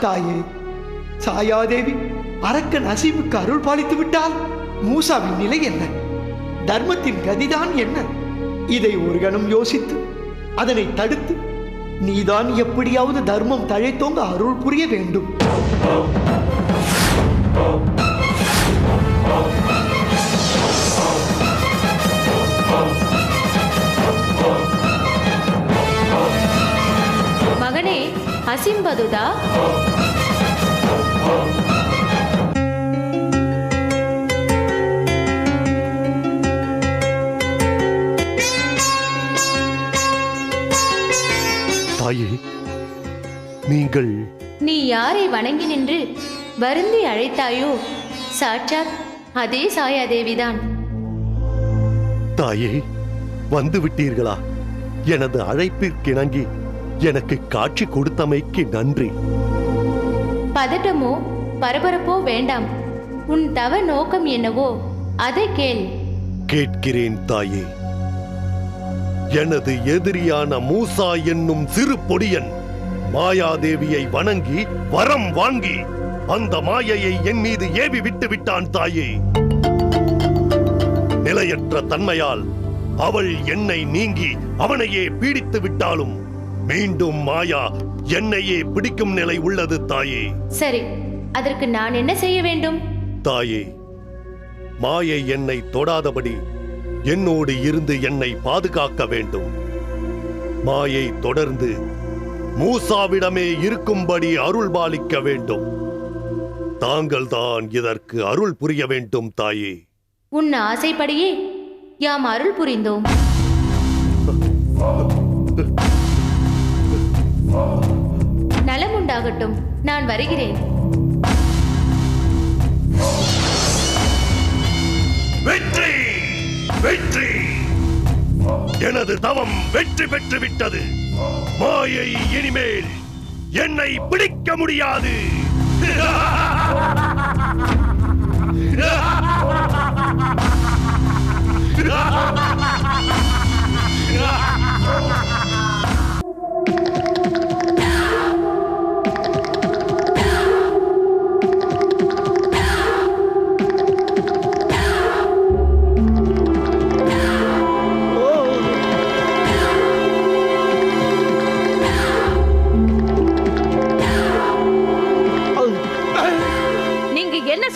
தாயே, சாயாதேவி அரக்கன் அசீமுக்கு அருள் பாலித்து விட்டால் மூசாவின் நிலை என்ன? தர்மத்தின் கதிதான் என்ன? இதை ஒரு கணம் யோசித்து அதனை தடுத்து நீதான் எப்படியாவது தர்மம் தழைத்தோங்க அருள் புரிய வேண்டும். மகனே அசிம்பதுதா, தாயே, நீங்கள் நீ யாரை வணங்கி நின்று வருந்தி அழைத்தாயோ சாட்சாத் அதே சாயாதேவிதான். தாயே, வந்து விட்டீர்களா? எனது அழைப்பிற்கிணங்கி எனக்கு காட்சி கொடுத்தமைக்கு நன்றி. பதட்டமோ பரபரப்போ வேண்டாம். உன் தவ நோக்கம் என்னவோ அதை கேள். கேட்கிறேன் தாயே. எனது எதிரியான மூசா என்னும் சிறு பொடியன் மாயாதேவியை வணங்கி வரம் வாங்கி அந்த மாயையை என் மீது ஏவி விட்டு விட்டான் தாயே. நிலையற்ற தன்மையால் அவள் என்னை நீங்கி அவனையே பீடித்து விட்டாலும் மீண்டும் மாயா என்னையே பிடிக்கும் நிலை உள்ளது தாயே. சரி, அதற்கு நான் என்ன செய்ய வேண்டும்? தாயே, மாயை என்னை தொடாதபடி என்னோடு இருந்து என்னை பாதுகாக்க வேண்டும். மாயை தொடர்ந்து மூசாவிடமே இருக்கும்படி அருள் பாலிக்க வேண்டும். தாங்கள் தான் இதற்கு அருள் புரிய வேண்டும் தாயே. உன் ஆசைப்படியே யாம் அருள் புரிந்தோம். நலம் உண்டாகட்டும். நான் வருகிறேன். வெற்றி வெற்றி! எனது தவம் வெற்றி பெற்று விட்டது. மாயை இனிமேல் என்னை பிடிக்க முடியாது.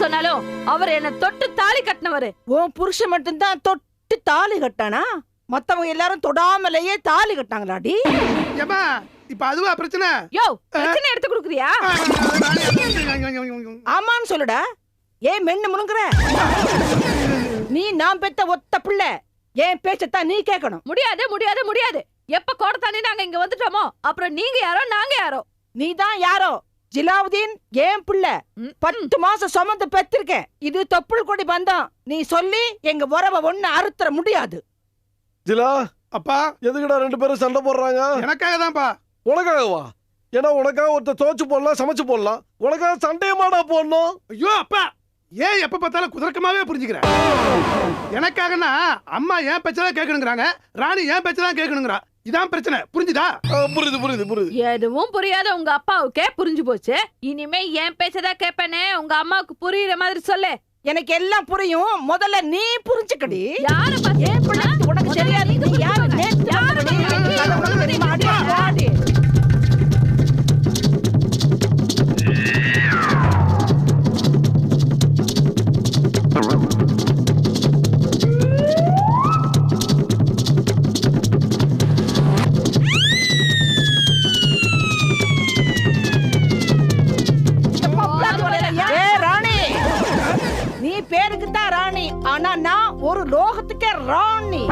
சொன்னாலும் அவர் என்ன தொட்டு தாலி கட்டினவரு. உன் புருஷன் மட்டும்தான் தொட்டு தாலி கட்டானா? மத்தவங்க எல்லாரும் தொடாமலேயே தாலி கட்டாங்களாடி. ஏமா இப்ப அதுவா பிரச்சனை? யோ, பிரச்சனை எடுத்து குடுக்குறியா? ஆமான்னு சொல்லுடா. ஏன் மென்னு முழுங்குற? நீ நான் பெத்த ஒத்த பிள்ளை. ஏன் பேச்சத்தான் நீ கேட்கணும். முடியாது முடியாது முடியாது. எப்ப கோடத்தானே நாங்க இங்க வந்துட்டோமோ அப்புறம் நீங்க யாரோ நாங்க யாரோ. நீ தான் யாரோ? ஜிலாவுதீன் ஏன் பிள்ளை. 10 மாசம் சுமந்து பெற்றிருக்கேன். இது தொப்புள் கொடி பந்தம். நீ சொல்லி எங்க உறவை ஒண்ணு அறுத்தற முடியாது. ஜிலா அப்பா, எதுக்குடா ரெண்டு பேரும் சண்டை போடுறாங்க? எனக்காக தான்ப்பா. உனக்காகவா? ஏன்னா உனக்காக ஒருத்தர் தோச்சு போடலாம், சமைச்சு போடலாம். உனக்காக சண்டையமாடா போடணும்? ஐயோ அப்பா, ஏன் எப்ப பார்த்தாலும் குதர்க்கமாவே புரிஞ்சுக்கிறேன். எனக்காகனா அம்மா ஏன் பேச்சதான் கேட்கணுங்கிறாங்க, ராணி ஏன் பேச்சதான் கேட்கணுங்கிறா. இதான் பிரச்சனை. புரிஞ்சுதா? புரியுது புரியுது புரியுது. எதுவும் புரியாத உங்க அப்பாவுக்கே புரிஞ்சு போச்சு. இனிமே ஏன் பேச்சதான் கேட்பேனே உங்க அம்மாவுக்கு புரியுற மாதிரி சொல்லு. எனக்கு எல்லாம் புரியும். முதல்ல நீ புரிஞ்சுக்கடி. யாரு உனக்கு தெரியாது. பேருக்கு தான் ராணி, ஆனா நான் ஒரு லோகத்துக்கே ராணி.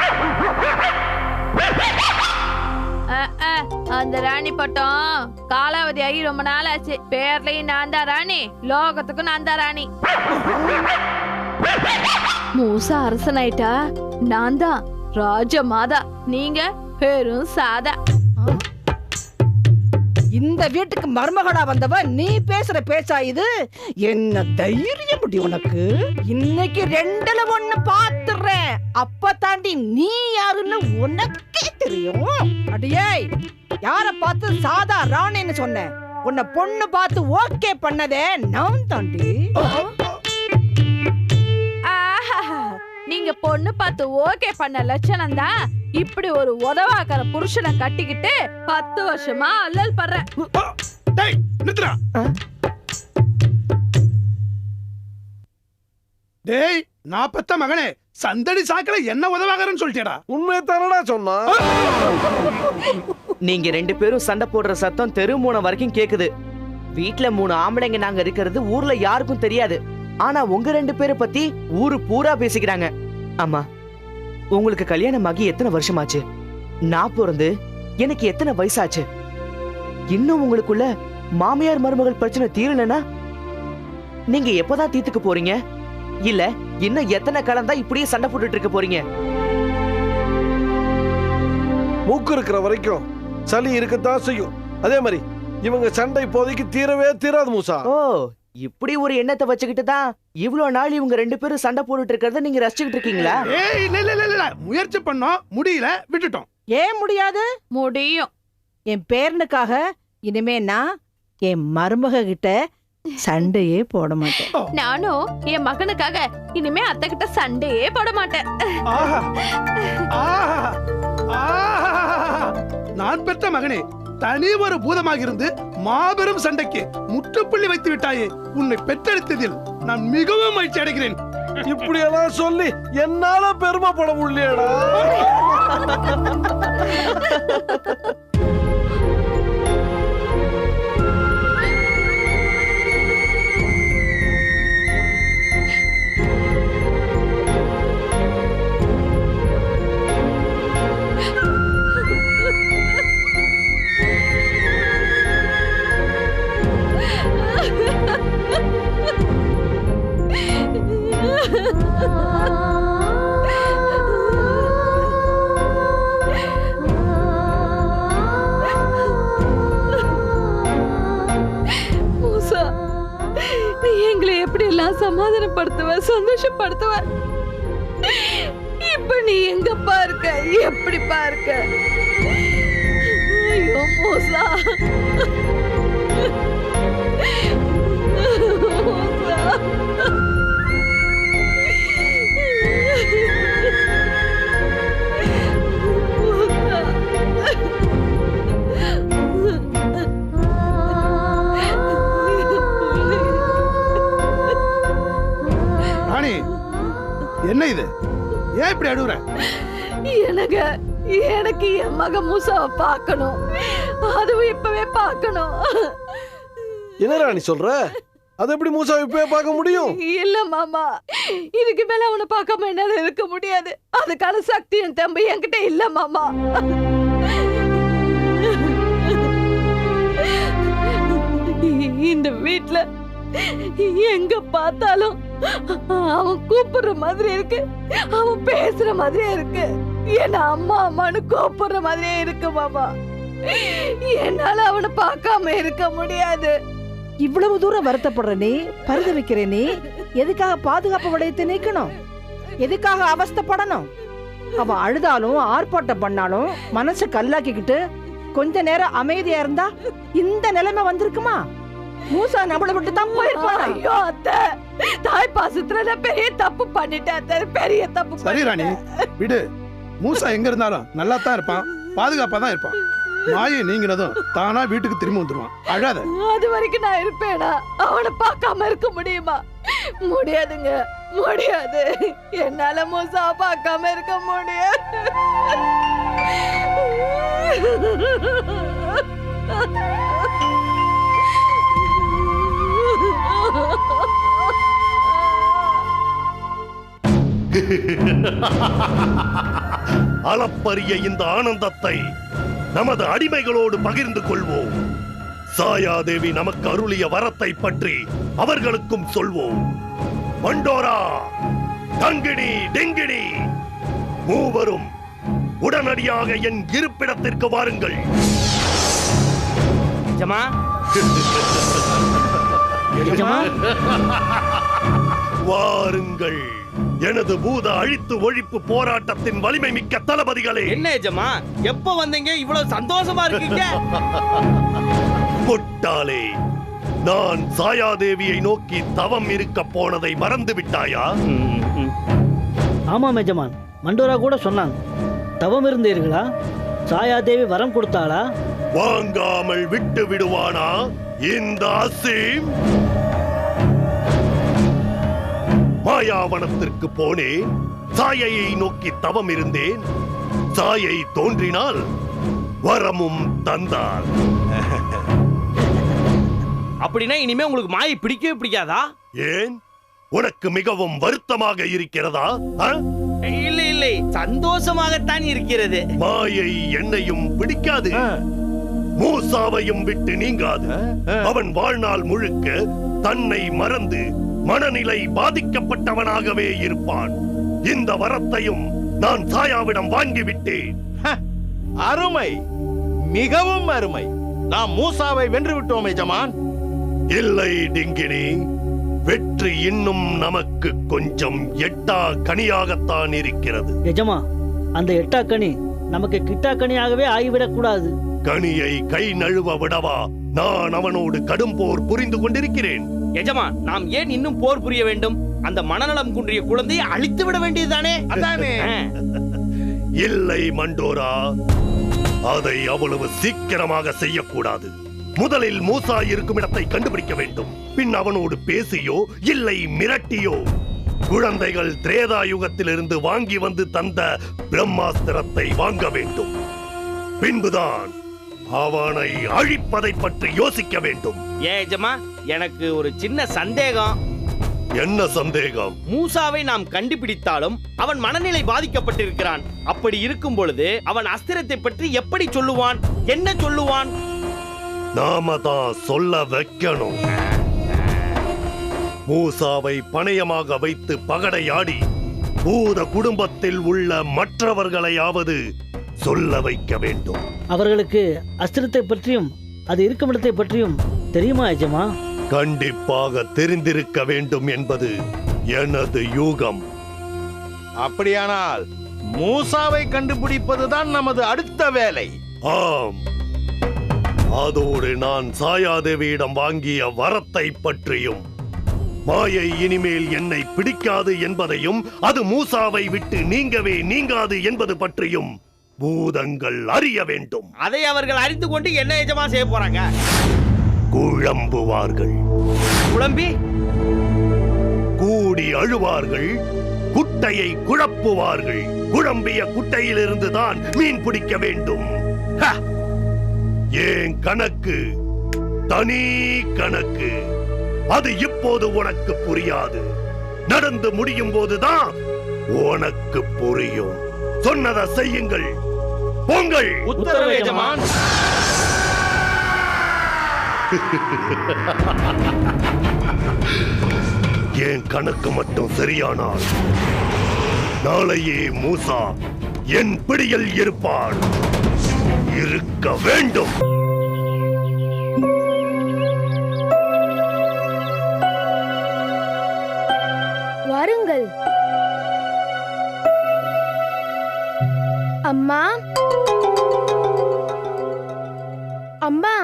அந்த ராணி பட்டம் காலாவதி ஆகி ரொம்ப நாள் ஆச்சு. பேர்லயும் நான் தான் ராணி, லோகத்துக்கும் நான் தான் ராணி. மூசா அரசனாயிட்டா நான் தான் ராஜ மாதா, நீங்க பெரும் சாதா. இந்த வீட்டுக்கு மருமகளா வந்தவ நீ பேசுற பேச்சா இது? என்ன தைரியம் முடி உனக்கு? இன்னைக்கு 2ல 1 பாத்துறேன். அப்ப தாண்டி நீ யாருன்னு உனக்கே தெரியும். அடியே, யார பார்த்து சாதா ராணின்னு சொன்ன? உன்னை பொண்ணு பார்த்து ஓகே பண்ணதே நான் தாண்டி. நீங்க பொண்ணு பார்த்து ஓகே பண்ண லட்சணம் தான் இப்படி ஒரு உதவாக்கற புருஷனை கட்டிக்கிட்டு 10 வருஷமா அல்லல் படுற. டேய் நிறுத்துடா. டேய், நான் பெத்த மகனே, சந்தடி சாக்கல என்ன உதவாகறன்னு சொல்லிட்டேடா. உண்மையை தானடா சொன்னா. நீங்க 2 பேரும் சண்டை போடுற சத்தம் தெரு மூணம் வரைக்கும் கேக்குது. வீட்ல 3 ஆம்பளைங்க நாங்க இருக்கிறது ஊர்ல யாருக்கும் தெரியாது. ஆனா உங்க 2 பேரை பத்தி ஊரு பூரா பேசிக்கிறாங்க. அம்மா, உங்களுக்கு கல்யாணம் ஆகி எத்தனை வருஷமாச்சு? நான் பிறந்து எனக்கு எத்தனை வயசாச்சு? இன்னும் உங்களுக்குள்ள மாமியார் மருமகள் பிரச்சனை தீரலனா நீங்க எப்பதான் தீர்த்துக்க போறீங்க? இல்ல இன்னும் எத்தனை காலம் தான் இப்படியே சண்டை போட்டுட்டு இருக்க போறீங்க? மூக்கு இருக்கிற வரைக்கும் சளி இருக்கத்தான் செய்யும். அதே மாதிரி இவங்க சண்டை இப்போதைக்கு தீரவே தீராது மூசா. ஓ, இப்படி ஒரு எண்ணத்தை வச்சுக்கிட்டு தான் இவ்வளவு நாள் இவங்க 2 பேரும் சண்டை போட்டுட்டு இருக்கிறத நீங்க ரசிச்சுக்கிட்டு இருக்கீங்களா? ஏய், இல்ல முயற்சி பண்ணோம், முடியல, விட்டுட்டோம். ஏன் முடியாது? முடியும். என் பேரனுக்காக இனிமே நான் என் மருமக கிட்ட சண்டையே போட மாட்டேன். நானும் என் மகனுக்காக இனிமே அத்தை கிட்ட சண்டையே போட மாட்டேன். ஆஹா, ஆஹா, ஆஹா. நான் பெற்ற மகனே, தனி ஒரு பூதமாக இருந்து மாபெரும் சண்டைக்கு முற்றுப்புள்ளி வைத்து விட்டாயே. உன்னை பெற்றெடுத்ததில் நான் மிகவும் மகிழ்ச்சி அடைகிறேன். இப்படி எல்லாம் சொல்லி என்னால பெருமைப்பட முடியலடா. சமாதானப்படுத்துவ, சந்தோஷப்படுத்துவ. இப்ப நீ எங்க பார்க்க, எப்படி பார்க்க? ஐயோ மூசா, என்ன இது? ஏன் இப்படி அழுகுற? எனக்கு என் மக மூசாவை பார்க்கணும். அதுவும் இப்பவே பார்க்கணும். என்னடா நீ சொல்ற? அது எப்படி மூசா இப்பவே பார்க்க முடியும்? இல்ல மாமா, இதுக்கு மேல அவனை பார்க்காம என்னால இருக்க முடியாது. அதுக்கான சக்தியும் தம்பி என்கிட்ட இல்ல மாமா. இந்த வீட்ல எங்க பார்த்தாலும் அவன் கூப்பிடுற மாதிரி இருக்கு, அவன் பேசுற மாதிரியே இருக்கு. என்ன அம்மா அம்மான்னு கூப்பிடுற மாதிரியே இருக்கு மாமா. என்னால அவனை பார்க்காம இருக்க முடியாது. இவ்வளவு தூரம் வருத்தப்படுற நீ, பருத வைக்கிற நீ, எதுக்காக பாதுகாப்பு வளையத்தை நீக்கணும்? எதுக்காக அவஸ்தைப்படணும்? அவன் அழுதாலும் ஆர்ப்பாட்டம் பண்ணாலும் மனசை கல்லாக்கிக்கிட்டு கொஞ்ச நேரம் அமைதியா இருந்தா இந்த நிலைமை வந்திருக்குமா? மூசா நம்மள விட்டு தான் போயிருப்பான். ஐயோ அத்தை, தாய் பாசத்துல பெரிய தப்பு பண்ணிட்டேன் அத்தை, பெரிய தப்பு. சரி ராணி, விடு. மூசா எங்க இருந்தாலும் நல்லா தான் இருப்பான், பாதுகாப்பா தான் இருப்பான். மாயை நீங்கினதும் தானா வீட்டுக்கு திரும்பி வந்துருவான். அழாத. அது வரைக்கும் நான் இருப்பேனா? அவனை பார்க்காம இருக்க முடியுமா? முடியாதுங்க, முடியாது. என்னால மூசா பார்க்காம இருக்க முடியாது. அளப்பரிய இந்த ஆனந்தத்தை நமது அடிமைகளோடு பகிர்ந்து கொள்வோம். சாயாதேவி நமக்கு அருளிய வரத்தை பற்றி அவர்களுக்கும் சொல்வோம். மண்டோரா, தங்கினி டிங்கினி மூவரும் உடனடியாக என் இருப்பிடத்திற்கு வாருங்கள். எஜமா வாருங்கள் எனது பூத அழித்து ஒழிப்பு போராட்டத்தின் வலிமை மிக்க தளபதிகளே. என்ன எஜமா எப்ப வந்தீங்க? இவ்வளவு சந்தோஷமா இருக்கீங்க? முட்டாளே, நான் சாயாதேவியை நோக்கி தவம் இருக்க போனதை மறந்து விட்டாயா? ஆமாம் எஜமான், மண்டோரா கூட சொன்னாங்க. தவம் இருந்தீர்களா? சாயாதேவி வரம் கொடுத்தாளா? வாங்காமல் விட்டு விடுவானா இந்த அசீம்? மாயாவனத்திற்கு போனேன், சாயையை நோக்கி தவம் இருந்தேன். சாயை தோன்றினால் வரமும் தந்தாள். அப்படின்னா இனிமே உங்களுக்கு மாயை பிடிக்கவே பிடிக்காதா? ஏன், உனக்கு மிகவும் வருத்தமாக இருக்கிறதா? இல்லை இல்லை, சந்தோஷமாகத்தான் இருக்கிறது. மாயை என்னையும் பிடிக்காது, மூசாவையும் விட்டு நீங்காது. அவன் வாழ்நாள் முழுக்க தன்னை மறந்து மனநிலை பாதிக்கப்பட்டவனாகவே இருப்பான். இந்த வரத்தையும் நான் சாயாவிடம் வாங்கிவிட்டேன். அருமை, மிகவும் அருமை. நாம் மூசாவை வென்று விட்டோம் எஜமான். இல்லை டிங்கினி, வெற்றி இன்னும் நமக்கு கொஞ்சம் எட்டா கனியாகத்தான் இருக்கிறது. எஜமா, அந்த எட்டா கனி நமக்கு கிட்டா கனியாகவே ஆகிவிடக் கூடாது. கனியை கை நழுவ விடவா நான் அவனோடு கடும் போர் புரிந்து கொண்டிருக்கிறேன். எஜமா, நாம் ஏன் இன்னும் போர் புரிய வேண்டும்? அந்த மனநலம் குன்றிய குழந்தையை அழித்து விட வேண்டியதுதானே? அதானே. இல்லை மண்டோரா, அதை அவ்வளவு சீக்கிரமாக செய்யக்கூடாது. முதலில் மூசா இருக்கும் இடத்தை கண்டுபிடிக்க வேண்டும். பின் அவனோடு பேசியோ இல்லை மிரட்டியோ குழந்தைகள் திரேதா யுகத்திலிருந்து வாங்கி வந்து தந்த பிரம்மாஸ்திரத்தை வாங்க வேண்டும். பின்புதான் அவனை அழிப்பதை பற்றி யோசிக்க வேண்டும். ஏஜமா, எனக்கு ஒரு சின்ன சந்தேகம். என்ன சந்தேகம்? மூசாவை நாம் கண்டுபிடித்தாலும் அவன் மனநிலை பாதிக்கப்பட்டிருக்கிறான். அப்படி இருக்கும் பொழுது அவன் அஸ்திரத்தை பற்றி எப்படி சொல்லுவான்? என்ன சொல்லுவான்? நாம தான் சொல்ல வைக்கணும். மூசாவை பணயமாக வைத்து பகடையாடி பூத குடும்பத்தில் உள்ள மற்றவர்களையாவது சொல்ல வைக்க வேண்டும். அவர்களுக்கு அஸ்திரத்தை பற்றியும் அது இருக்கும் இடத்தை பற்றியும் தெரியுமா எஜமா? கண்டிப்பாக தெரிந்திருக்க வேண்டும் என்பது எனது யூகம். அப்படியானால் மூசாவை கண்டுபிடிப்பதுதான் நமது அடுத்த வேலை. ஆம், அதோடு நான் சாயாதேவியிடம் வாங்கிய வரத்தை பற்றியும், மாயை இனிமேல் என்னை பிடிக்காது என்பதையும், அது மூசாவை விட்டு நீங்கவே நீங்காது என்பது பற்றியும் பூதங்கள் அறிய வேண்டும். அதை அவர்கள் அறிந்து கொண்டு என்ன எஜமா செய்ய போறாங்க? குழம்புவார்கள், குழம்பி கூடி அழுவார்கள், குட்டையை குழப்புவார்கள். குழம்பிய குட்டையிலிருந்து தான் மீன் பிடிக்க வேண்டும். ஏன் கணக்கு தனி கணக்கு. அது இப்போது உனக்கு புரியாது. நடந்து முடியும் போதுதான் உனக்கு புரியும். சொன்னதை செய்யுங்கள், போங்கள். உத்தரவு எஜமான். என் கணக்கு மட்டும் சரியானால் நாளையே மூசா என் பிடியில் இருப்பான். இருக்க வேண்டும். வாருங்கள் அம்மா. அம்மா,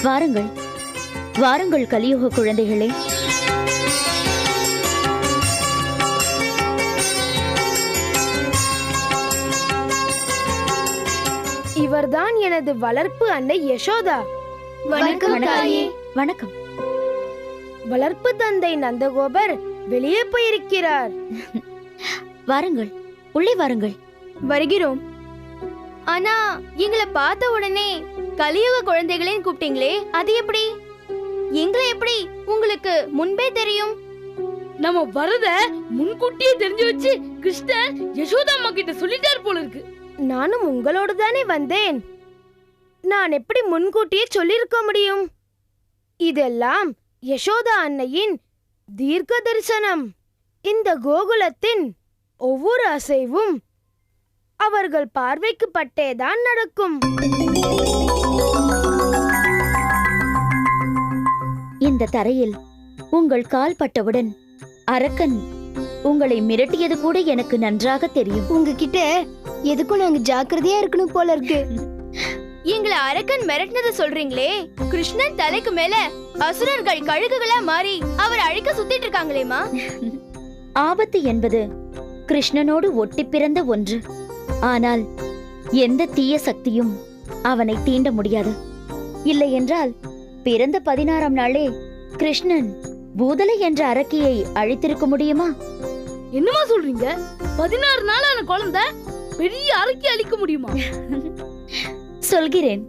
வாருங்கள் வாருங்கள் கலியுக குழந்தைகளே. இவர்தான் எனது வளர்ப்பு அன்னை யசோதா. வணக்கம் தாயே. வணக்கம். வளர்ப்பு தந்தை நந்தகோபர் வெளியே போயிருக்கிறார். வாருங்கள், உள்ளே வாருங்கள். வருகிறோம். ஆனா எங்களை பார்த்த உடனே கலியுக குழந்தைகளேன்னு கூப்பிட்டீங்களே, அது எப்படி? எங்களை எப்படி உங்களுக்கு முன்பே தெரியும்? நம்ம வரத முன்கூட்டியே தெரிஞ்சு வச்சு கிருஷ்ணர் யசோதா அம்மா கிட்ட சொல்லிட்டார் போல இருக்கு. நானும் உங்களோடு தானே வந்தேன். நான் எப்படி முன்கூட்டியே சொல்லிருக்க முடியும்? இதெல்லாம் யசோதா அன்னையின் தீர்க்க தரிசனம். இந்த கோகுலத்தின் ஒவ்வொரு அசைவும் அவர்கள் பார்வைக்கு பட்டேதான் நடக்கும். இந்த தரையில் உங்கள் கால் பட்டவுடன் அரக்கன் உங்களை மிரட்டியது கூட எனக்கு நன்றாக தெரியும். உங்ககிட்ட எதுக்கும் நாங்க ஜாக்கிரதையா இருக்கணும் போல இருக்கு. எங்களை அரக்கன் மிரட்டினத சொல்றீங்களே, கிருஷ்ணன் தலைக்கு மேல அசுரர்கள் கழுகுகளா மாறி அவர் அழிக்க சுத்திட்டு இருக்காங்களேமா. ஆபத்து என்பது கிருஷ்ணனோடு ஒட்டி பிறந்த ஒன்று. ஆனால் எந்த தீய சக்தியும் அவனை தீண்ட முடியாது. இல்லை என்றால் பிறந்த 16ஆம் நாளே கிருஷ்ணன் பூதலை என்ற அரக்கியை அழித்திருக்க முடியுமா? என்னமா சொல்றீங்க? 16 நாளான குழந்தை பெரிய அரக்கி அழிக்க முடியுமா? சொல்கிறேன்,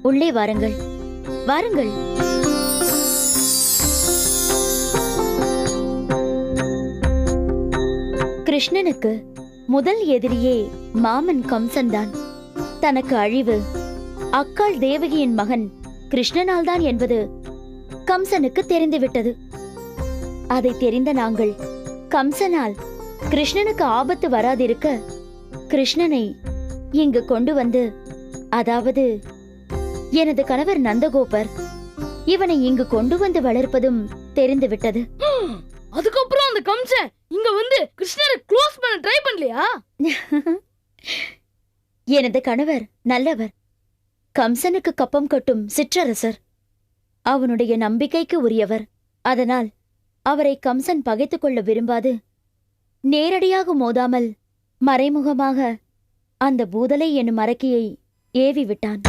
உள்ளே வாருங்கள், வாருங்கள். கிருஷ்ணனுக்கு முதல் எதிரியே மாமன் கம்சன்தான். தனக்கு அழிவு அக்காள் தேவகியின் மகன் கிருஷ்ணனால் தான் என்பது கம்சனுக்கு தெரிந்துவிட்டது. அதை தெரிந்த நாங்கள் கம்சனால் கிருஷ்ணனுக்கு ஆபத்து வராதிருக்க கிருஷ்ணனை இங்கு கொண்டு வந்து, அதாவது எனது கணவர் நந்தகோபர் இவனை இங்கு கொண்டு வந்து வளர்ப்பதும் தெரிந்துவிட்டது. அதுக்கப்புறம் அந்த கம்சன் இங்க வந்து கிருஷ்ணரை க்ளோஸ் பண்ண ட்ரை பண்ணலையா? எனது கணவர் நல்லவர், கம்சனுக்கு கப்பம் கட்டும் சிற்றரசர். அவனுடைய நம்பிக்கைக்கு உரியவர். அதனால் அவரை கம்சன் பகைத்துக் கொள்ள விரும்பாது நேரடியாக மோதாமல் மறைமுகமாக அந்த பூதலை என்னும் அரக்கியை ஏவி விட்டான்.